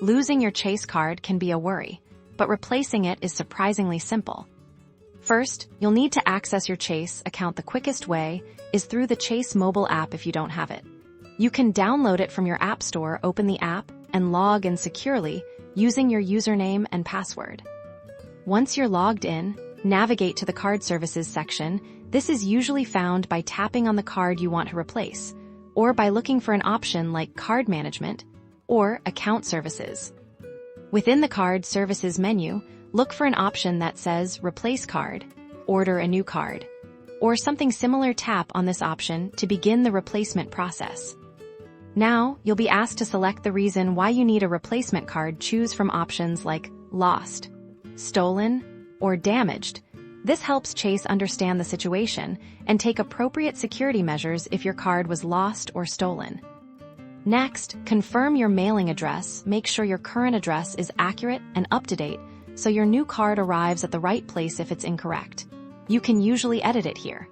Losing your Chase card can be a worry, but replacing it is surprisingly simple. First, you'll need to access your Chase account. The quickest way is through the Chase mobile app if you don't have it. You can download it from your app store, open the app, and log in securely using your username and password. Once you're logged in, navigate to the Card Services section. This is usually found by tapping on the card you want to replace, or by looking for an option like Card Management or Account Services. Within the Card Services menu, look for an option that says Replace Card, Order a New Card, or something similar. Tap on this option to begin the replacement process. Now, you'll be asked to select the reason why you need a replacement card. Choose from options like lost, stolen, or damaged. This helps Chase understand the situation and take appropriate security measures if your card was lost or stolen. Next, confirm your mailing address. Make sure your current address is accurate and up-to-date so your new card arrives at the right place. If it's incorrect, you can usually edit it here.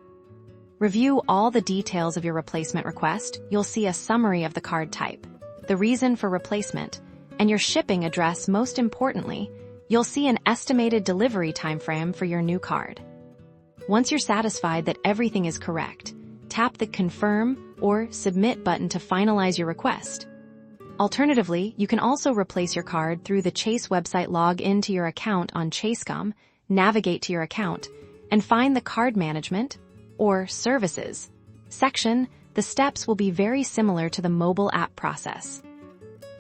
Review all the details of your replacement request. You'll see a summary of the card type, the reason for replacement, and your shipping address. Most importantly, you'll see an estimated delivery timeframe for your new card. Once you're satisfied that everything is correct, tap the Confirm or Submit button to finalize your request. Alternatively, you can also replace your card through the Chase website. Log into your account on Chase.com, navigate to your account, and find the Card Management or Services section. The steps will be very similar to the mobile app process.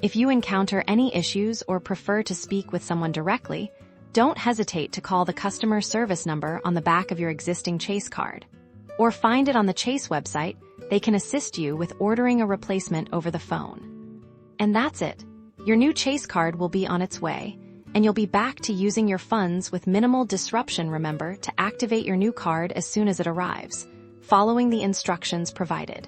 If you encounter any issues or prefer to speak with someone directly, don't hesitate to call the customer service number on the back of your existing Chase card, or find it on the Chase website. They can assist you with ordering a replacement over the phone. And that's it. Your new Chase card will be on its way, and you'll be back to using your funds with minimal disruption. Remember to activate your new card as soon as it arrives, following the instructions provided.